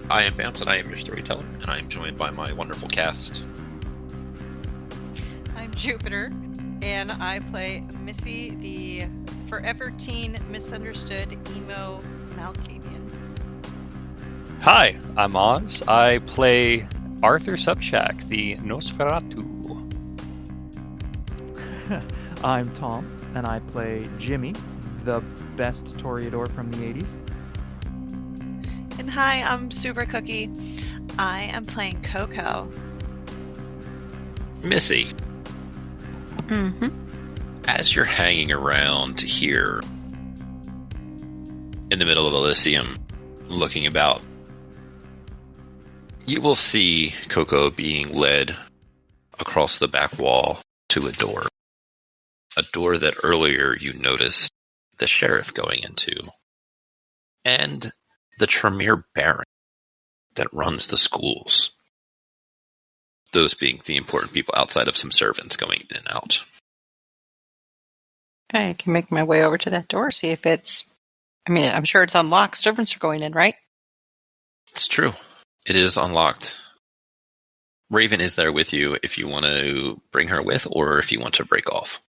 I am Bams, and I am your storyteller, and I am joined by my wonderful cast. I'm Jupiter, and I play Missy, the forever teen misunderstood emo Malkavian. Hi, I'm Oz. I play Arthur Sobchek, the Nosferatu. I'm Tom, and I play Jimmy, the best Toreador from the 80s. And hi, I'm Super Cookie. I am playing Coco. Missy, Mm-hmm. as you're hanging around here in the middle of Elysium, looking about, you will see Coco being led across the back wall to a door. A door that earlier you noticed the sheriff going into, and the Tremere Baron that runs the schools. Those being the important people outside of some servants going in and out. I can make my way over to that door, see if I'm sure it's unlocked. Servants are going in, right? It's true. It is unlocked. Raven is there with you if you want to bring her with, or if you want to break off.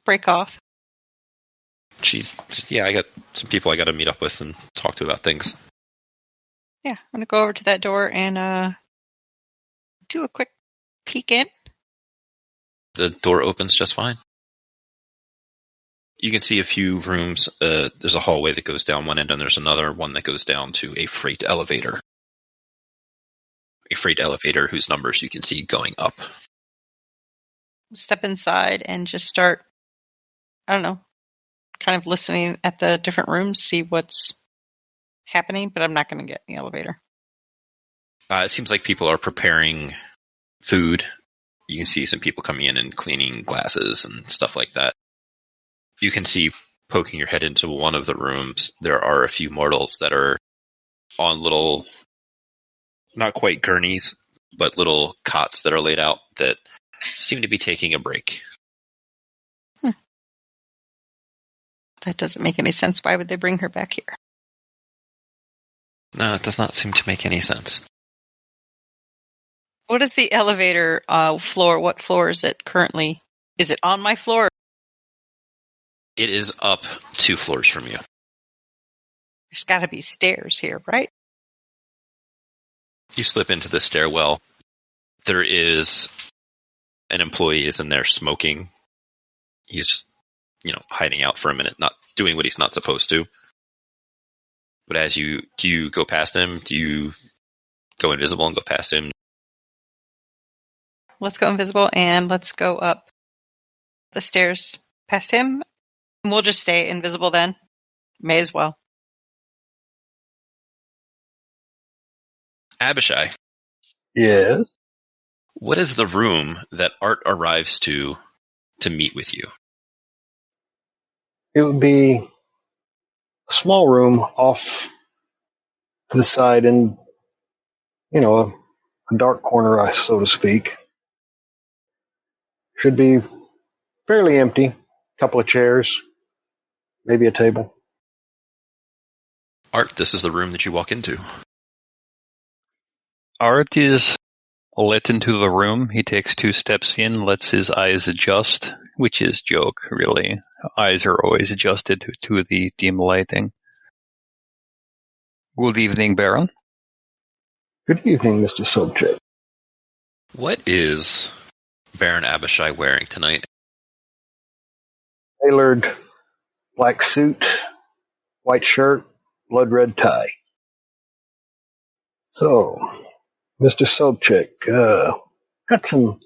Break off. I got some people I got to meet up with and talk to about things. Yeah, I'm going to go over to that door and do a quick peek in. The door opens just fine. You can see a few rooms. There's a hallway that goes down one end, and there's another one that goes down to a freight elevator. A freight elevator whose numbers you can see going up. Step inside and just start, kind of listening at the different rooms, see what's happening, but I'm not going to get in the elevator. It seems like people are preparing food. You can see some people coming in and cleaning glasses and stuff like that. You can see, poking your head into one of the rooms, there are a few mortals that are on little, not quite gurneys, but little cots that are laid out that seem to be taking a break. That doesn't make any sense. Why would they bring her back here? No, it does not seem to make any sense. What is the elevator floor? What floor is it currently? Is it on my floor? It is up 2 floors from you. There's got to be stairs here, right? You slip into the stairwell. There is an employee is in there smoking. He's just, hiding out for a minute, not doing what he's not supposed to. But do you go past him? Do you go invisible and go past him? Let's go invisible and let's go up the stairs past him. We'll just stay invisible then. May as well. Abishai, Yes. what is the room that Art arrives to meet with you? It would be a small room off to the side in, a dark corner, so to speak. Should be fairly empty. Couple of chairs, maybe a table. Art, this is the room that you walk into. Art is let into the room. He takes 2 steps in, lets his eyes adjust, which is joke, really. Eyes are always adjusted to the dim lighting. Good evening, Baron. Good evening, Mr. Sobchek. What is Baron Abishai wearing tonight? Tailored black suit, white shirt, blood red tie. So, Mr. Sobchek, got some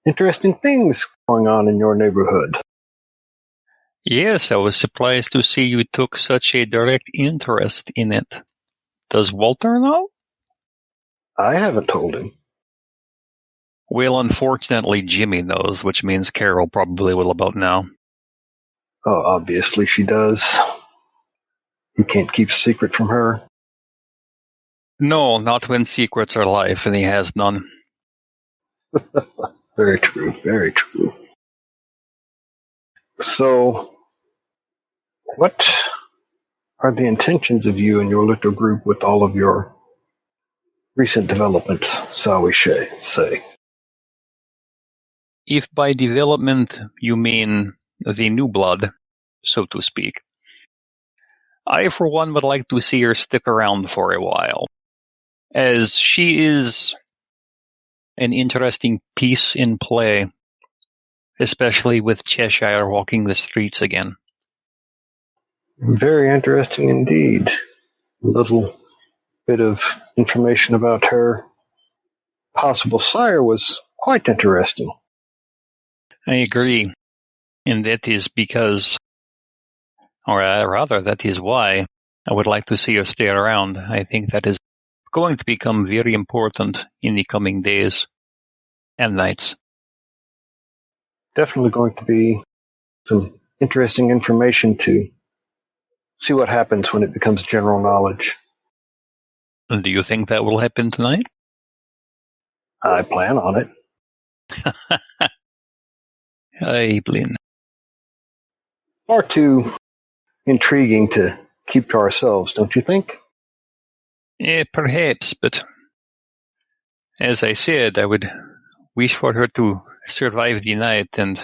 interesting things going on in your neighborhood. Yes, I was surprised to see you took such a direct interest in it. Does Walter know? I haven't told him. Well, unfortunately, Jimmy knows, which means Carol probably will about now. Oh, obviously she does. You can't keep a secret from her. No, not when secrets are life, and he has none. Very true, very true. So, what are the intentions of you and your little group with all of your recent developments, shall we say? If by development you mean the new blood, so to speak, I for one would like to see her stick around for a while, as she is an interesting piece in play, especially with Cheshire walking the streets again. Very interesting indeed. A little bit of information about her possible sire was quite interesting. I agree, and that is because, or rather, that is why I would like to see her stay around. I think that is going to become very important in the coming days and nights. Definitely going to be some interesting information to see what happens when it becomes general knowledge. Do you think that will happen tonight? I plan on it. Blin. Far too intriguing to keep to ourselves, don't you think? Perhaps, but as I said, I would wish for her to survive the night, and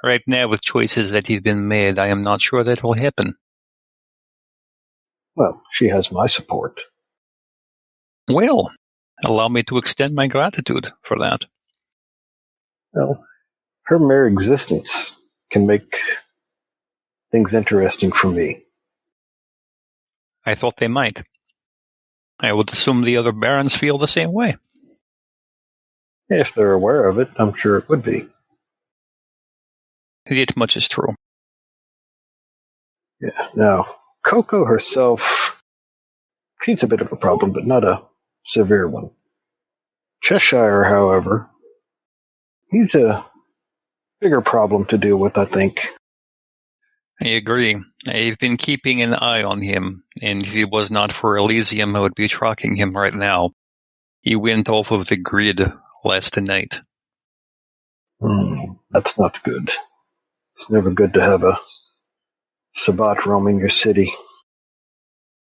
right now with choices that have been made, I am not sure that will happen. Well, she has my support. Well, allow me to extend my gratitude for that. Well, her mere existence can make things interesting for me. I thought they might. I would assume the other barons feel the same way. If they're aware of it, I'm sure it would be. That much is true. Yeah. Now, Coco herself, she's a bit of a problem, but not a severe one. Cheshire, however, he's a bigger problem to deal with, I think. I agree. I've been keeping an eye on him, and if it was not for Elysium, I would be tracking him right now. He went off of the grid last night. That's not good. It's never good to have a Sabbat roaming your city.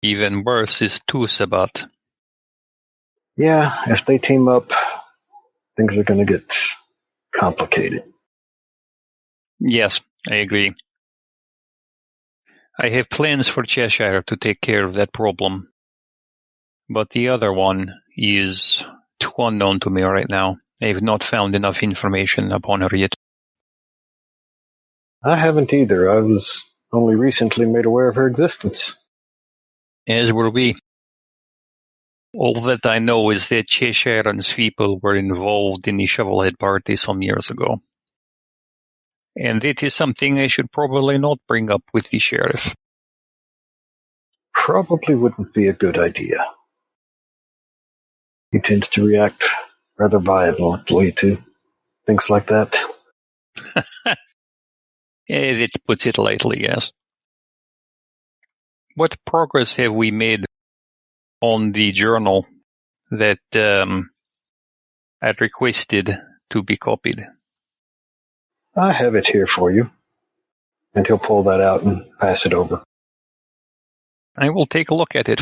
Even worse is two Sabbat. Yeah, if they team up, things are going to get complicated. Yes, I agree. I have plans for Cheshire to take care of that problem. But the other one is too unknown to me right now. I have not found enough information upon her yet. I haven't either. I was only recently made aware of her existence. As were we. All that I know is that Cheshire's people were involved in the Shovelhead party some years ago. And it is something I should probably not bring up with the sheriff. Probably wouldn't be a good idea. He tends to react rather violently to things like that. It puts it lightly, yes. What progress have we made on the journal that I'd requested to be copied? I have it here for you. And he'll pull that out and pass it over. I will take a look at it.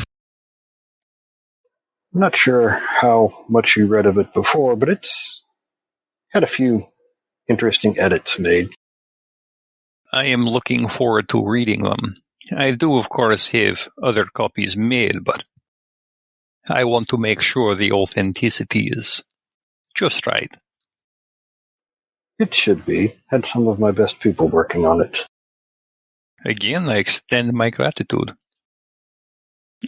I'm not sure how much you read of it before, but it's had a few interesting edits made. I am looking forward to reading them. I do, of course, have other copies made, but I want to make sure the authenticity is just right. It should be. Had some of my best people working on it. Again, I extend my gratitude.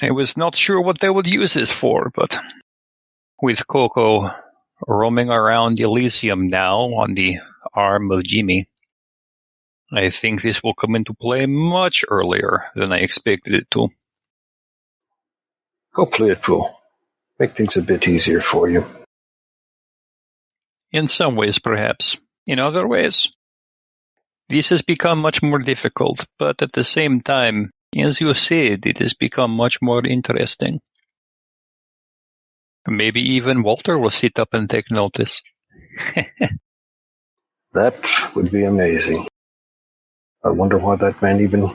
I was not sure what they would use this for, but with Coco roaming around Elysium now on the arm of Jimmy, I think this will come into play much earlier than I expected it to. Hopefully it will make things a bit easier for you. In some ways, perhaps. In other ways, this has become much more difficult, but at the same time, as you said, it has become much more interesting. Maybe even Walter will sit up and take notice. That would be amazing. I wonder why that man even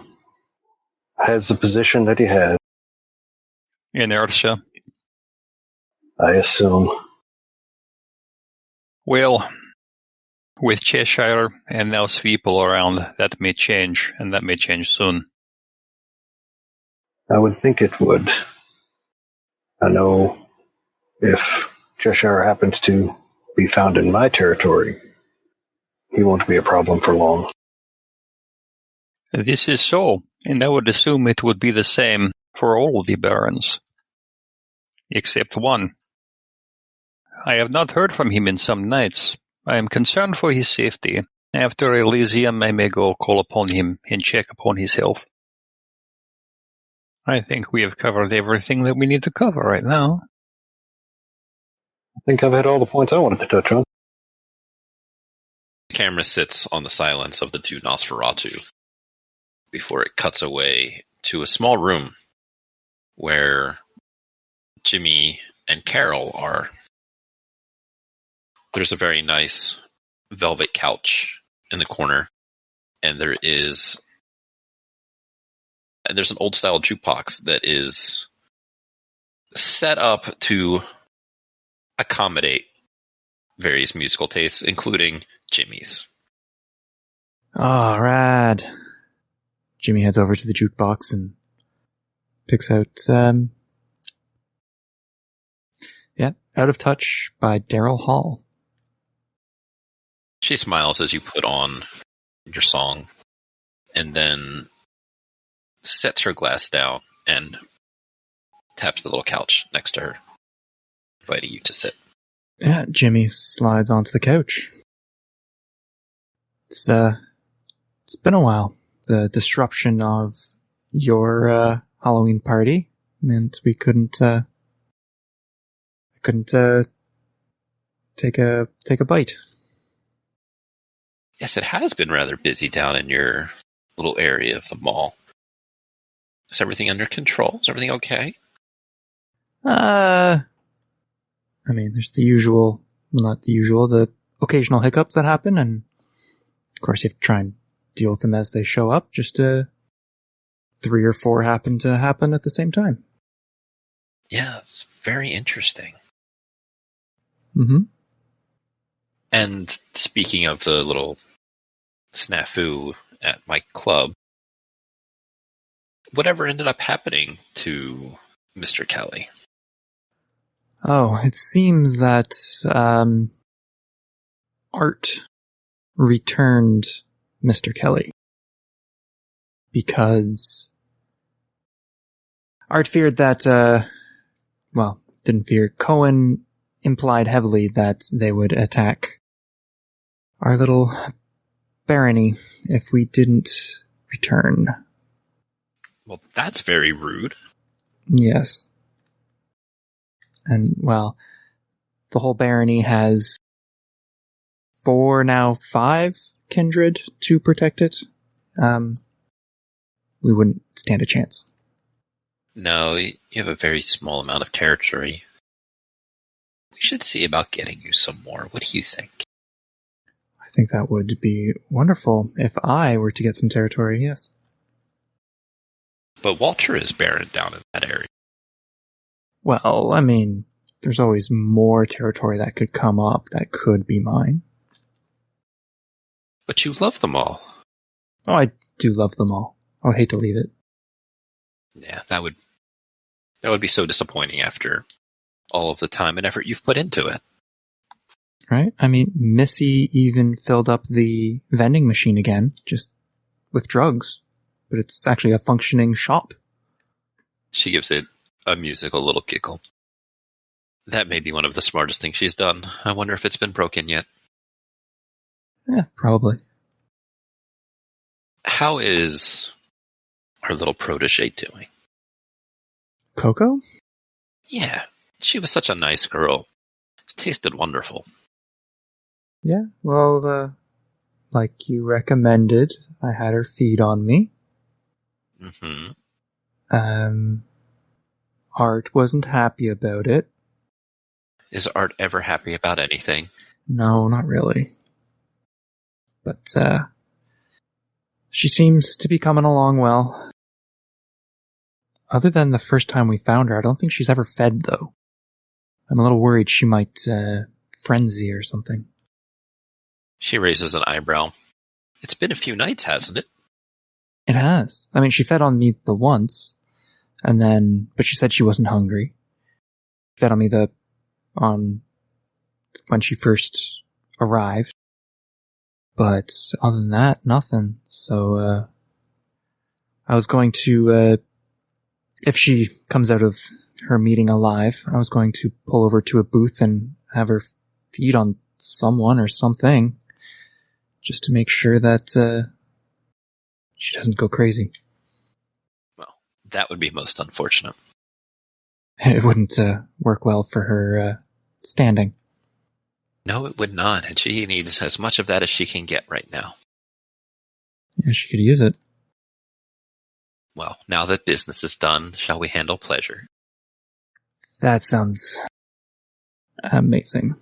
has the position that he has, Inertia. I assume. Well, with Cheshire and now Sweeple around, that may change, and that may change soon. I would think it would. I know if Cheshire happens to be found in my territory, he won't be a problem for long. This is so, and I would assume it would be the same for all the barons. Except one. I have not heard from him in some nights. I am concerned for his safety. After Elysium, I may go call upon him and check upon his health. I think we have covered everything that we need to cover right now. I think I've hit all the points I wanted to touch on. The camera sits on the silence of the two Nosferatu before it cuts away to a small room where Jimmy and Carol are. There's a very nice velvet couch in the corner, and there's an old style jukebox that is set up to accommodate various musical tastes, including Jimmy's. Oh, rad. Jimmy heads over to the jukebox and picks out, Out of Touch by Daryl Hall. She smiles as you put on your song, and then sets her glass down and taps the little couch next to her, inviting you to sit. Yeah, Jimmy slides onto the couch. It's been a while. The disruption of your Halloween party meant we couldn't take a bite. Yes, it has been rather busy down in your little area of the mall. Is everything under control? Is everything okay? I mean, there's the occasional hiccups that happen, and of course you have to try and deal with them as they show up. Just 3 or 4 happen to happen at the same time. Yeah, it's very interesting. Mm-hmm. And speaking of the little snafu at my club, whatever ended up happening to Mr. Kelly? Oh, it seems that Art returned Mr. Kelly because Art feared that, didn't fear. Cohen implied heavily that they would attack our little barony if we didn't return. Well, that's very rude. Yes. And, the whole barony has 4, now 5 kindred to protect it. We wouldn't stand a chance. No, you have a very small amount of territory. We should see about getting you some more. What do you think? I think that would be wonderful if I were to get some territory, yes. But Walter is barren down in that area. Well, I mean, there's always more territory that could come up that could be mine. But you love them all. Oh, I do love them all. I would hate to leave it. Yeah, that would be so disappointing after all of the time and effort you've put into it. Right? I mean, Missy even filled up the vending machine again, just with drugs. But it's actually a functioning shop. She gives it a musical little giggle. That may be one of the smartest things she's done. I wonder if it's been broken yet. Yeah, probably. How is our little protege doing? Coco? Yeah, she was such a nice girl. It tasted wonderful. Yeah, well, like you recommended, I had her feed on me. Mm-hmm. Art wasn't happy about it. Is Art ever happy about anything? No, not really. But, she seems to be coming along well. Other than the first time we found her, I don't think she's ever fed, though. I'm a little worried she might frenzy or something. She raises an eyebrow. It's been a few nights, hasn't it? It has. I mean, she fed on me the once, and then, but she said she wasn't hungry. Fed on me when she first arrived. But other than that, nothing. So, I was going to, if she comes out of her meeting alive, I was going to pull over to a booth and have her feed on someone or something, just to make sure that, she doesn't go crazy. Well, that would be most unfortunate. It wouldn't, work well for her, standing. No, it would not, and she needs as much of that as she can get right now. Yeah, she could use it. Well, now that business is done, shall we handle pleasure? That sounds amazing.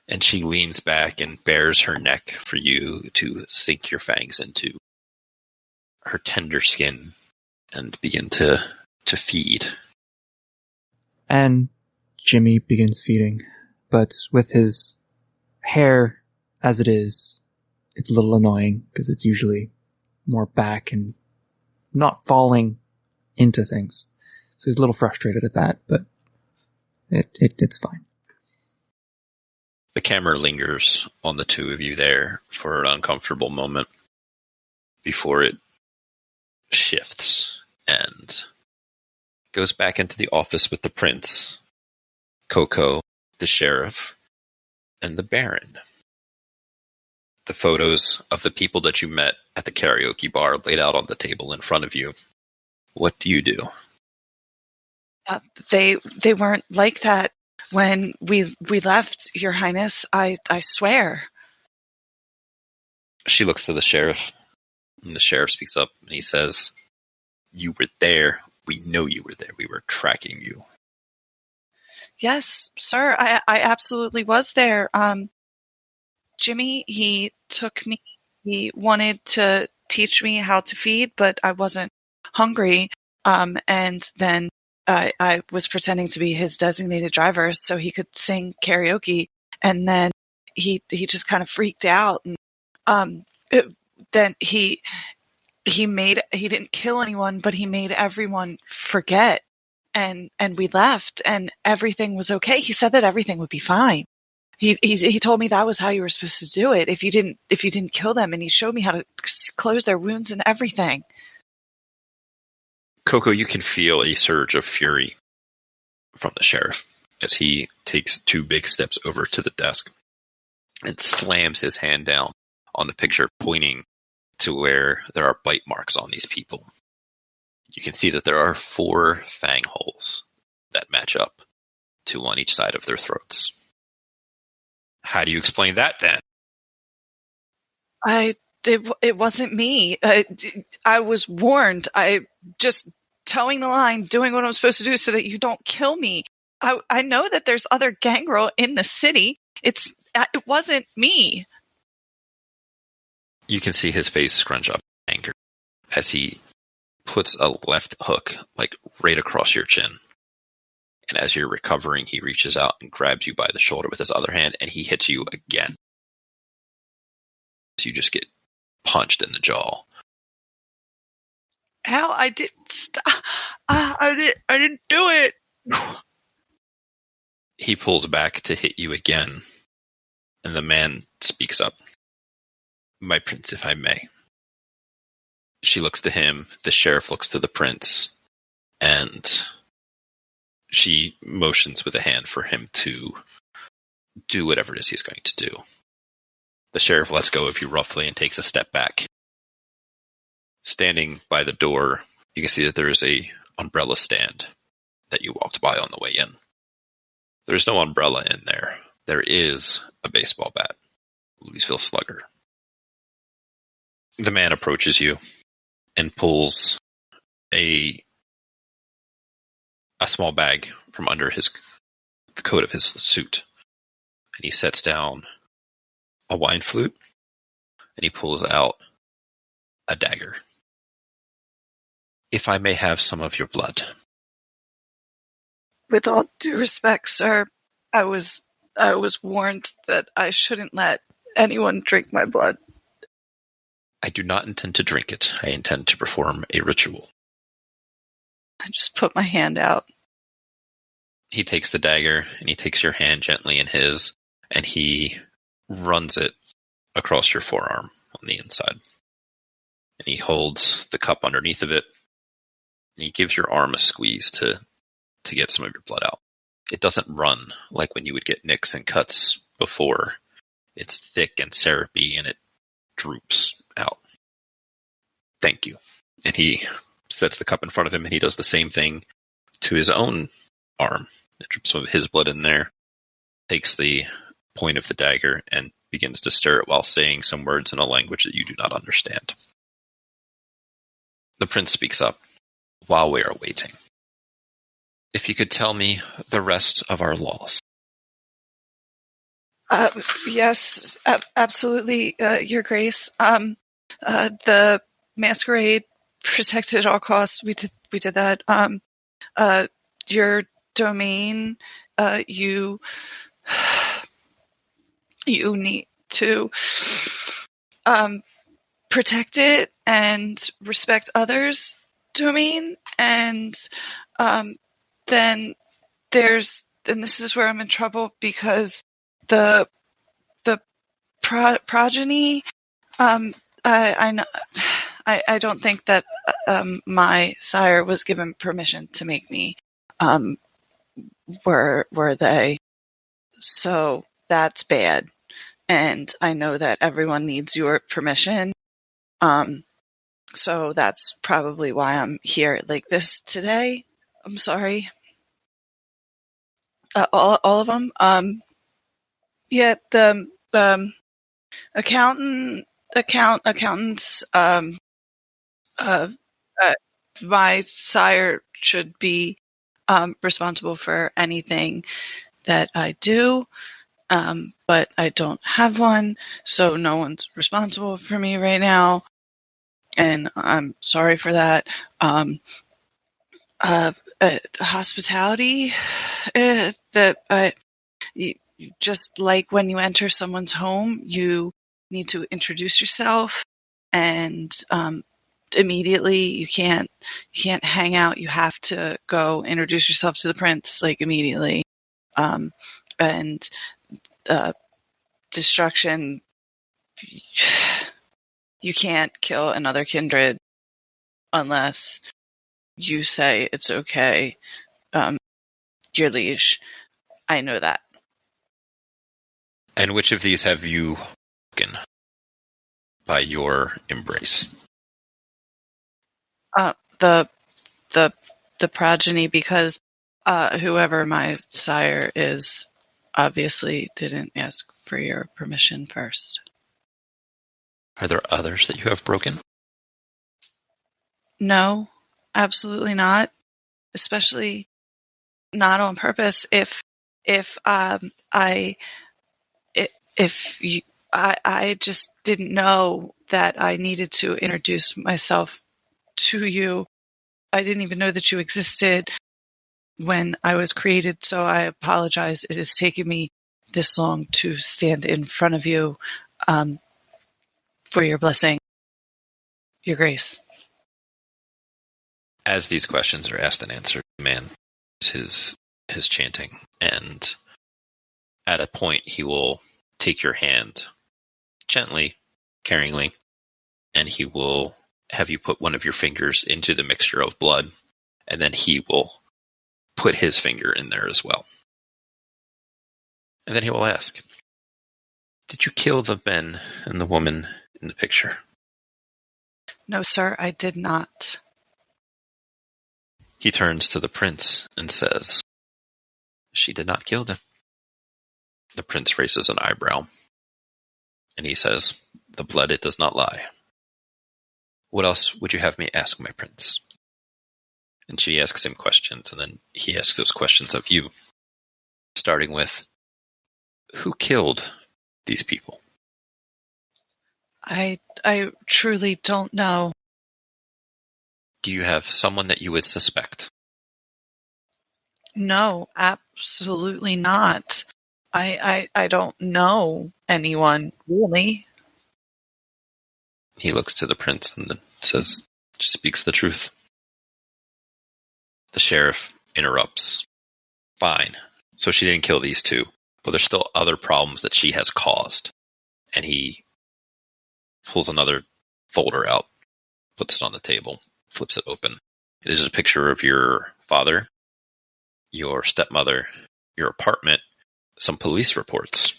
And she leans back and bares her neck for you to sink your fangs into her tender skin and begin to feed. And Jimmy begins feeding, but with his hair as it is, it's a little annoying because it's usually more back and not falling into things. So he's a little frustrated at that, but it's fine. The camera lingers on the two of you there for an uncomfortable moment before it shifts and goes back into the office with the prince, Coco, the sheriff, and the Baron. The photos of the people that you met at the karaoke bar laid out on the table in front of you. What do you do? They weren't like that when we left, Your Highness. I swear. She looks to the sheriff, and the sheriff speaks up, and he says, "You were there. We know you were there. We were tracking you." Yes, sir. I absolutely was there. Jimmy, he took me. He wanted to teach me how to feed, but I wasn't hungry. And then I was pretending to be his designated driver so he could sing karaoke. And then he just kind of freaked out. And then he didn't kill anyone, but he made everyone forget. And we left, and everything was okay. He said that everything would be fine. He told me that was how you were supposed to do it if you didn't kill them, and he showed me how to close their wounds and everything. Coco, you can feel a surge of fury from the sheriff as he takes 2 big steps over to the desk and slams his hand down on the picture, pointing to where there are bite marks on these people. You can see that there are 4 fang holes that match up, 2 on each side of their throats. How do you explain that, then? It wasn't me. I was warned. I just towing the line, doing what I'm supposed to do so that you don't kill me. I know that there's other gangrel in the city. It wasn't me. You can see his face scrunch up in anger as he puts a left hook right across your chin. And as you're recovering, he reaches out and grabs you by the shoulder with his other hand, and he hits you again. So you just get punched in the jaw. How? I didn't stop. I didn't do it. He pulls back to hit you again, and the man speaks up. "My prince, if I may." She looks to him, the sheriff looks to the prince, and she motions with a hand for him to do whatever it is he's going to do. The sheriff lets go of you roughly and takes a step back. Standing by the door, you can see that there is a umbrella stand that you walked by on the way in. There's no umbrella in there. There is a baseball bat. Louisville Slugger. The man approaches you and pulls a small bag from under the coat of his suit. And he sets down a wine flute, and he pulls out a dagger. if I may have some of your blood. With all due respect, sir, I was warned that I shouldn't let anyone drink my blood. I do not intend to drink it. I intend to perform a ritual. I just put my hand out. He takes the dagger, and he takes your hand gently in his, and he runs it across your forearm on the inside. And he holds the cup underneath of it, and he gives your arm a squeeze to get some of your blood out. It doesn't run like when you would get nicks and cuts before. It's thick and syrupy, and it droops out. Thank you. And he sets the cup in front of him, and he does the same thing to his own arm. It drips some of his blood in there, takes the point of the dagger, and begins to stir it while saying some words in a language that you do not understand. The prince speaks up while we are waiting. If you could tell me the rest of our laws. Yes, absolutely, Your Grace. The masquerade protected at all costs. We did that. Your domain, you need to protect it and respect others' domain, and then this is where I'm in trouble because the progeny. I don't think that my sire was given permission to make me. Were they? So that's bad, and I know that everyone needs your permission. So that's probably why I'm here like this today. I'm sorry. All of them. Yeah, the accountants. My sire should be responsible for anything that I do, but I don't have one, so no one's responsible for me right now, and I'm sorry for that. Hospitality, just like when you enter someone's home, you need to introduce yourself, and immediately you can't hang out. You have to go introduce yourself to the prince, like immediately. And destruction, you can't kill another kindred unless you say it's okay. Your liege, I know that. And which of these have you broken by your embrace? The progeny, because whoever my sire is obviously didn't ask for your permission first. Are there others that you have broken? No, absolutely not. Especially not on purpose. I just didn't know that I needed to introduce myself to you. I didn't even know that you existed when I was created, so I apologize. It has taken me this long to stand in front of you for your blessing, Your Grace. As these questions are asked and answered, the man is his chanting, and at a point he will take your hand gently, caringly, and he will have you put one of your fingers into the mixture of blood, and then he will put his finger in there as well. And then he will ask, did you kill the men and the woman in the picture? No, sir, I did not. He turns to the prince and says, she did not kill them. The prince raises an eyebrow, and he says, the blood, it does not lie. What else would you have me ask, my prince? And she asks him questions, and then he asks those questions of you, starting with, who killed these people? I truly don't know. Do you have someone that you would suspect? No, absolutely not. I don't know anyone, really. He looks to the prince and then says, she speaks the truth. The sheriff interrupts. Fine. So she didn't kill these two, but there's still other problems that she has caused. And he pulls another folder out, puts it on the table, flips it open. It is a picture of your father, your stepmother, your apartment, some police reports.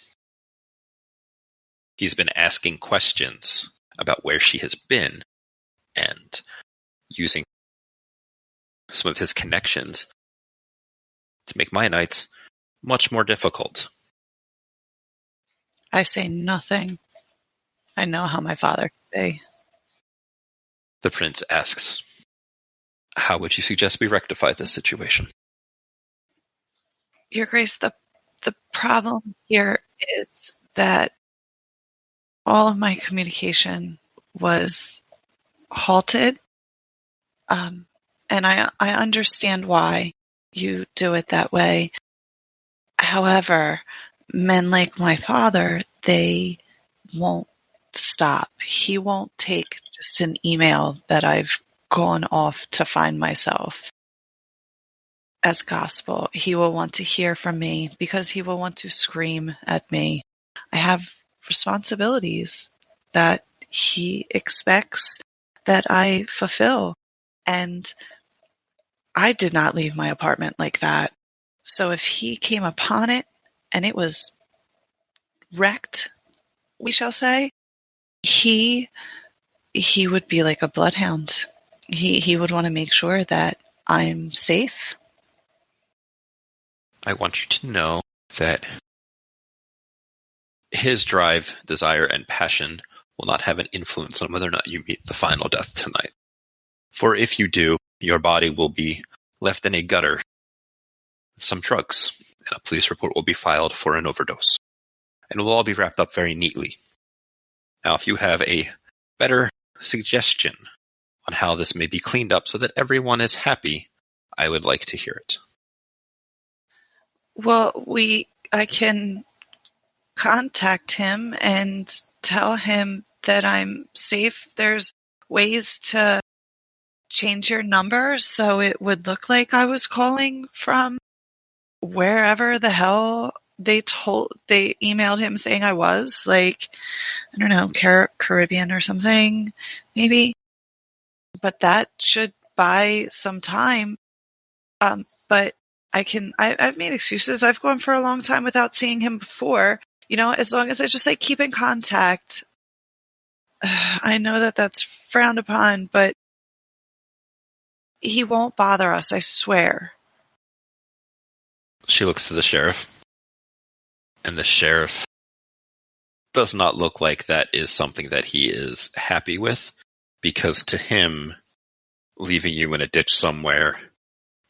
He's been asking questions about where she has been and using some of his connections to make my nights much more difficult. I say nothing. I know how my father can be. The prince asks, how would you suggest we rectify this situation? Your Grace, the problem here is that all of my communication was halted. And I understand why you do it that way. However, men like my father, they won't stop. He won't take just an email that I've gone off to find myself as gospel. He will want to hear from me because he will want to scream at me. I have responsibilities that he expects that I fulfill. And I did not leave my apartment like that. So if he came upon it and it was wrecked, we shall say, he would be like a bloodhound. He would want to make sure that I'm safe. I want you to know that his drive, desire, and passion will not have an influence on whether or not you meet the final death tonight. For if you do, your body will be left in a gutter with some drugs, and a police report will be filed for an overdose. And it will all be wrapped up very neatly. Now, if you have a better suggestion on how this may be cleaned up so that everyone is happy, I would like to hear it. Well, I can contact him and tell him that I'm safe. There's ways to change your number so it would look like I was calling from wherever the hell they emailed him saying I was, like, I don't know, Caribbean or something, maybe. But that should buy some time. But I've made excuses. I've gone for a long time without seeing him before. You know, as long as I just keep in contact. I know that that's frowned upon, but he won't bother us, I swear. She looks to the sheriff, and the sheriff does not look like that is something that he is happy with, because to him, leaving you in a ditch somewhere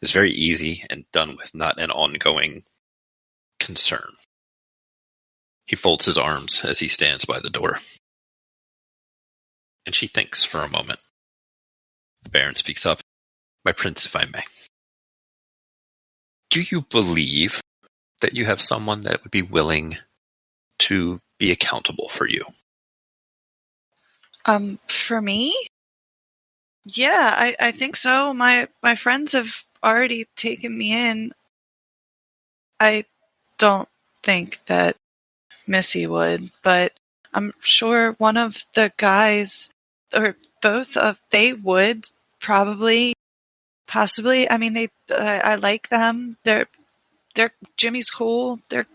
is very easy and done with, not an ongoing concern. He folds his arms as he stands by the door. And she thinks for a moment. The Baron speaks up. My prince, if I may. Do you believe that you have someone that would be willing to be accountable for you? For me? Yeah, I think so. My friends have already taken me in. I don't think that Missy would, but I'm sure one of the guys, or both of, they would probably, possibly. I mean, I like them. Jimmy's cool. Their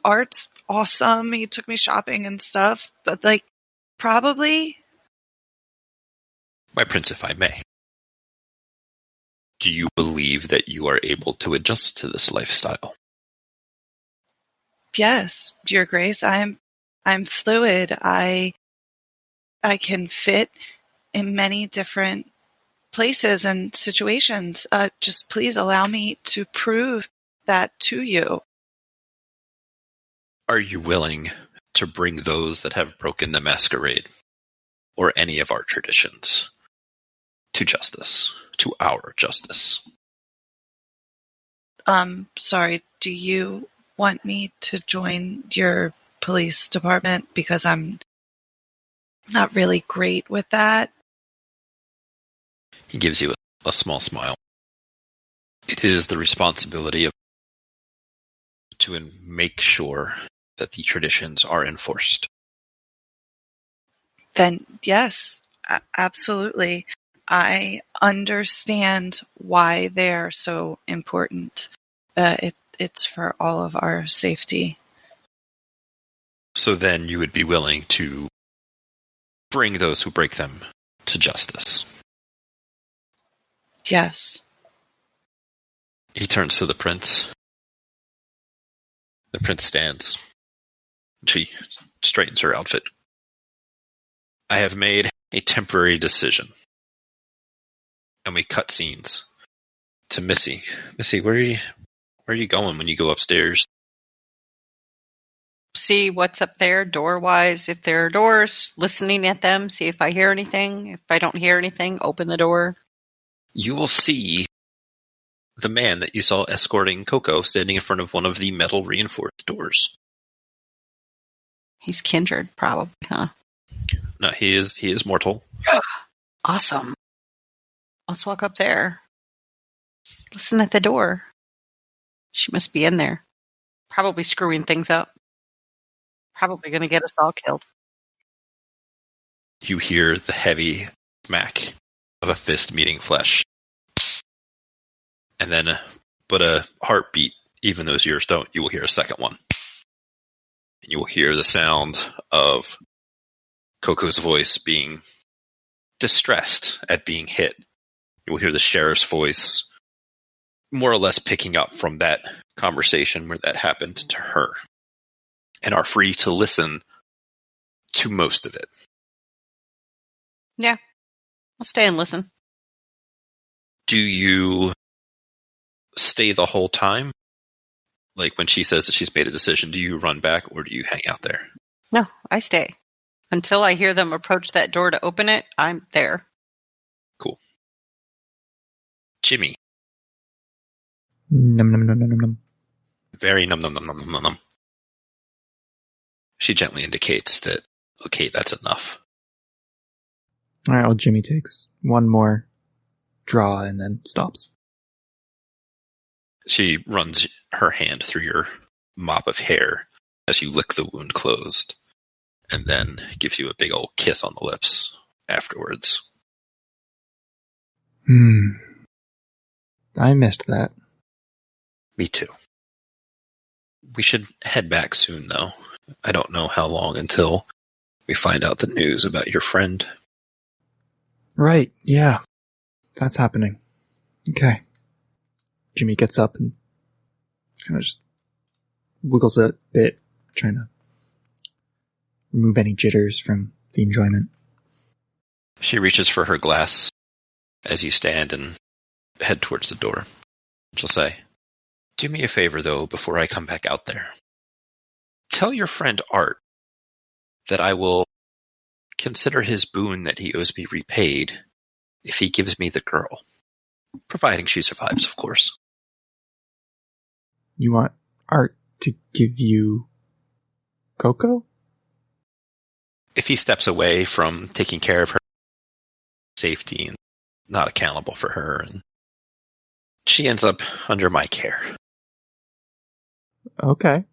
art's awesome. He took me shopping and stuff, but probably. My prince, if I may. Do you believe that you are able to adjust to this lifestyle? Yes, Your Grace. I'm fluid. I can fit in many different places and situations. Just please allow me to prove that to you. Are you willing to bring those that have broken the masquerade, or any of our traditions, to justice, to our justice. Sorry, do you want me to join your police department? Because I'm not really great with that. He gives you a small smile. It is the responsibility to make sure that the traditions are enforced. Then yes, absolutely. I understand why they're so important. It's for all of our safety. So then you would be willing to bring those who break them to justice. Yes. He turns to the prince. The prince stands. She straightens her outfit. I have made a temporary decision. And we cut scenes to Missy. Missy, where are you going when you go upstairs? See what's up there, door-wise. If there are doors, listening at them, see if I hear anything. If I don't hear anything, open the door. You will see the man that you saw escorting Coco standing in front of one of the metal reinforced doors. He's Kindred, probably, huh? No, he is mortal. Awesome. Let's walk up there. Listen at the door. She must be in there. Probably screwing things up. Probably going to get us all killed. You hear the heavy smack of a fist meeting flesh. And then, but a heartbeat, even those ears don't, you will hear a second one. And you will hear the sound of Coco's voice being distressed at being hit. You will hear the sheriff's voice more or less picking up from that conversation where that happened to her, and are free to listen to most of it. Yeah. I'll stay and listen. Do you stay the whole time? Like when she says that she's made a decision, do you run back or do you hang out there? No, I stay. Until I hear them approach that door to open it, I'm there. Cool. Jimmy. Num num num num num num. Very num num num num num num. She gently indicates that, okay, that's enough. All right, well, Jimmy takes one more draw and then stops. She runs her hand through your mop of hair as you lick the wound closed, and then gives you a big old kiss on the lips afterwards. I missed that. Me too. We should head back soon, though. I don't know how long until we find out the news about your friend. Right, yeah. That's happening. Okay. Jimmy gets up and kind of just wiggles a bit, trying to remove any jitters from the enjoyment. She reaches for her glass as you stand and head towards the door. She'll say, do me a favor, though, before I come back out there. Tell your friend Art that I will consider his boon that he owes me repaid if he gives me the girl. Providing she survives, of course. You want Art to give you Coco? If he steps away from taking care of her safety and not accountable for her, and she ends up under my care. Okay.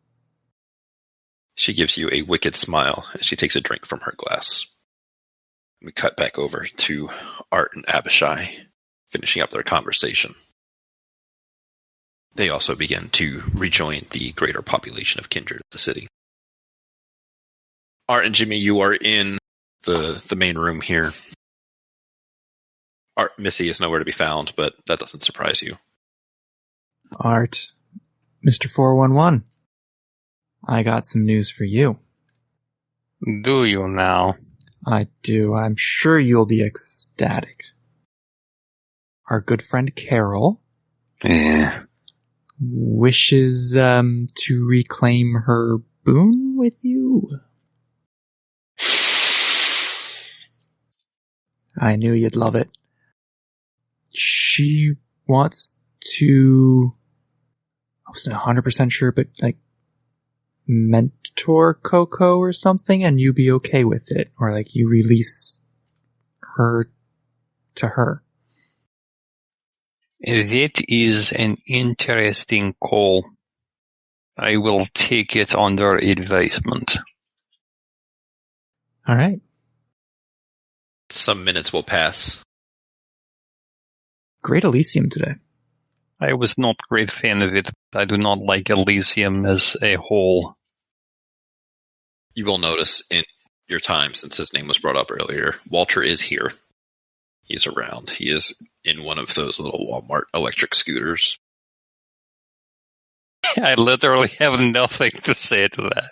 She gives you a wicked smile as she takes a drink from her glass. We cut back over to Art and Abishai, finishing up their conversation. They also begin to rejoin the greater population of Kindred, the city. Art and Jimmy, you are in the main room here. Art, Missy is nowhere to be found, but that doesn't surprise you. Art, Mr. 411, I got some news for you. Do you now? I do. I'm sure you'll be ecstatic. Our good friend Carol wishes to reclaim her boon with you. I knew you'd love it. she wants to, I wasn't 100% sure, but like mentor Coco or something, and you be okay with it, or like you release her to her. That is an interesting call. I will take it under advisement. All right. Some minutes will pass. Great Elysium today. I was not a great fan of it. I do not like Elysium as a whole. You will notice in your time, since his name was brought up earlier, Walter is here. He's around. He is in one of those little Walmart electric scooters. I literally have nothing to say to that.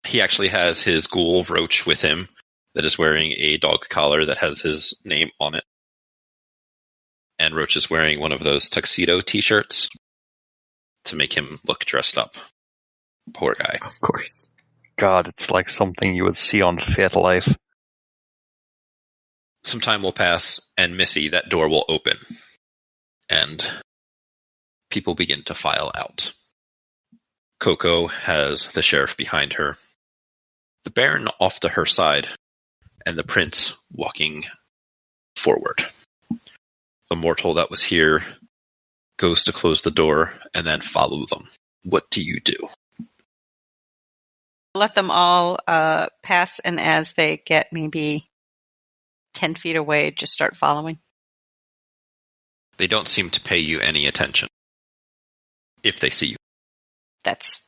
He actually has his ghoul Roach with him that is wearing a dog collar that has his name on it. And Roach is wearing one of those tuxedo t-shirts to make him look dressed up. Poor guy. Of course. God, it's like something you would see on Fat Life. Some time will pass, and Missy, that door will open. And people begin to file out. Coco has the sheriff behind her, the Baron off to her side, and the prince walking forward. The mortal that was here goes to close the door and then follow them. What do you do? Let them all pass, and as they get maybe 10 feet away, just start following. They don't seem to pay you any attention. If they see you. That's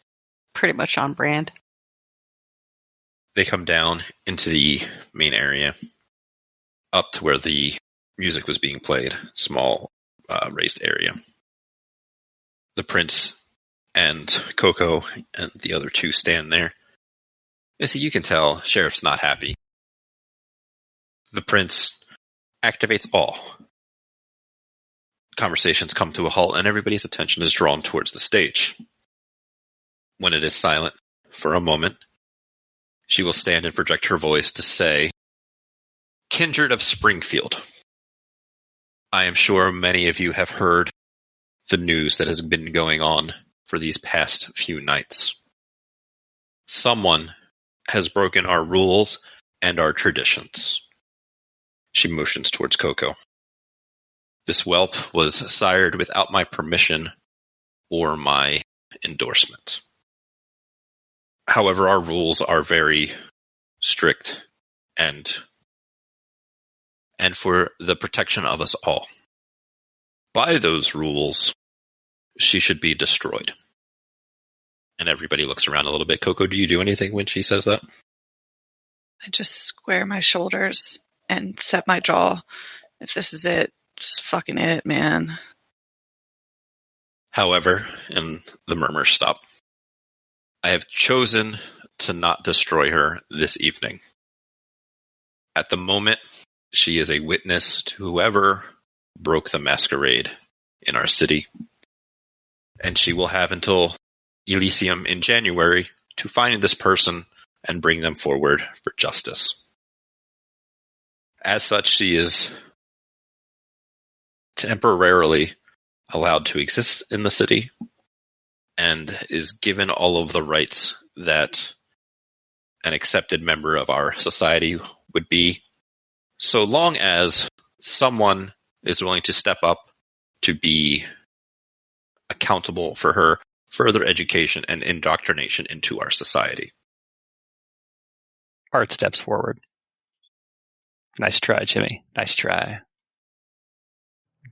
pretty much on brand. They come down into the main area, up to where the music was being played, small raised area. The prince and Coco and the other two stand there. Missy, you can tell Sheriff's not happy. The prince activates all. Conversations come to a halt and everybody's attention is drawn towards the stage. When it is silent for a moment, she will stand and project her voice to say, Kindred of Springfield. I am sure many of you have heard the news that has been going on for these past few nights. Someone has broken our rules and our traditions. She motions towards Coco. This whelp was sired without my permission or my endorsement. However, our rules are very strict and for the protection of us all. By those rules, she should be destroyed. And everybody looks around a little bit. Coco, do you do anything when she says that? I just square my shoulders and set my jaw. If this is it, it's fucking it, man. However, and the murmurs stop, I have chosen to not destroy her this evening. At the moment, she is a witness to whoever broke the masquerade in our city. And she will have until Elysium in January to find this person and bring them forward for justice. As such, she is temporarily allowed to exist in the city and is given all of the rights that an accepted member of our society would be, so long as someone is willing to step up to be accountable for her further education and indoctrination into our society. Art steps forward. Nice try, Jimmy. Nice try.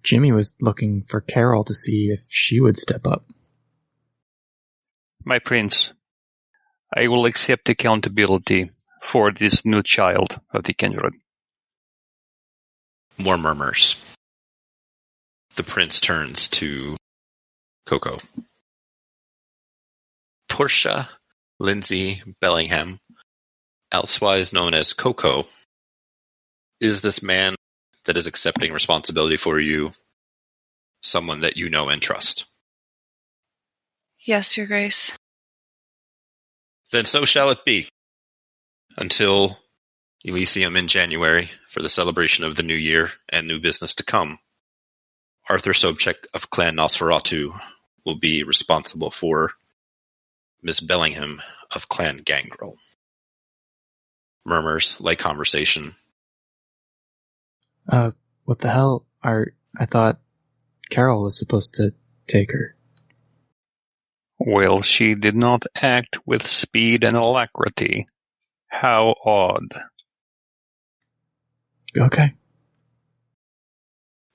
Jimmy was looking for Carol to see if she would step up. My prince, I will accept accountability for this new child of the Kindred. More murmurs. The prince turns to Coco. Portia Lindsay Bellingham, elsewise known as Coco, is this man that is accepting responsibility for you someone that you know and trust? Yes, Your Grace. Then so shall it be. Until Elysium in January for the celebration of the new year and new business to come. Arthur Sobchek of Clan Nosferatu will be responsible for Miss Bellingham of Clan Gangrel. Murmurs, light conversation. What the hell? I thought Carol was supposed to take her. Well, she did not act with speed and alacrity. How odd. Okay.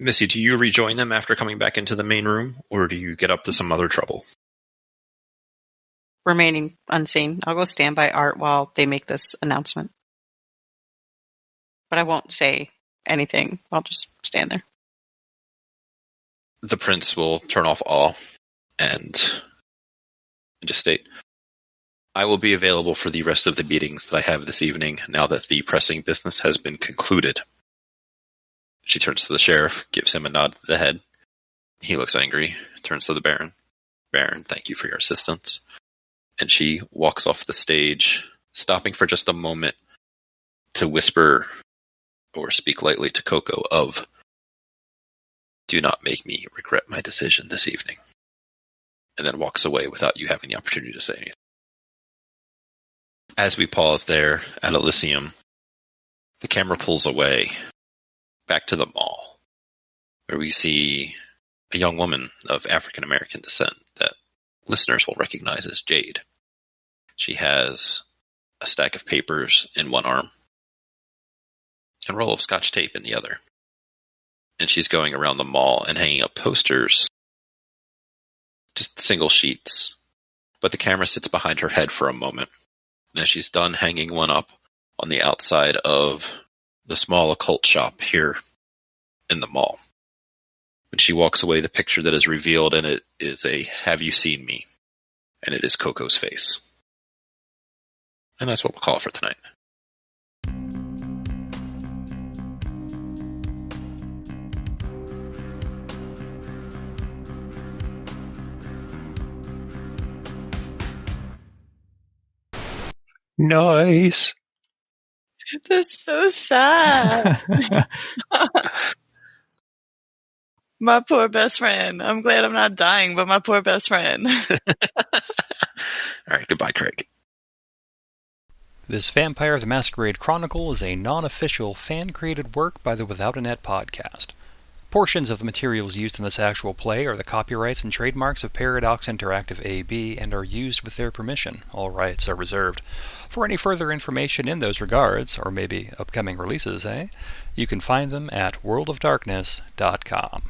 Missy, do you rejoin them after coming back into the main room, or do you get up to some other trouble? Remaining unseen. I'll go stand by Art while they make this announcement. But I won't say anything. I'll just stand there. The prince will turn off awe and just state, I will be available for the rest of the meetings that I have this evening now that the pressing business has been concluded. She turns to the sheriff, gives him a nod to the head. He looks angry, turns to the Baron. Baron, thank you for your assistance. And she walks off the stage, stopping for just a moment to whisper or speak lightly to Coco of, do not make me regret my decision this evening. And then walks away without you having the opportunity to say anything. As we pause there at Elysium, the camera pulls away back to the mall, where we see a young woman of African American descent that listeners will recognize as Jade. She has a stack of papers in one arm and a roll of Scotch tape in the other. And she's going around the mall and hanging up posters, just single sheets. But the camera sits behind her head for a moment. And as she's done hanging one up on the outside of the small occult shop here in the mall, when she walks away, the picture that is revealed in it is a "Have you seen me?" And it is Coco's face. And that's what we'll call it for tonight. Nice. That's so sad. My poor best friend. I'm glad I'm not dying, but my poor best friend. All right, goodbye, Craig. This Vampire the Masquerade Chronicle is a non-official, fan-created work by the Without a Net podcast. Portions of the materials used in this actual play are the copyrights and trademarks of Paradox Interactive AB and are used with their permission. All rights are reserved. For any further information in those regards, or maybe upcoming releases, you can find them at worldofdarkness.com.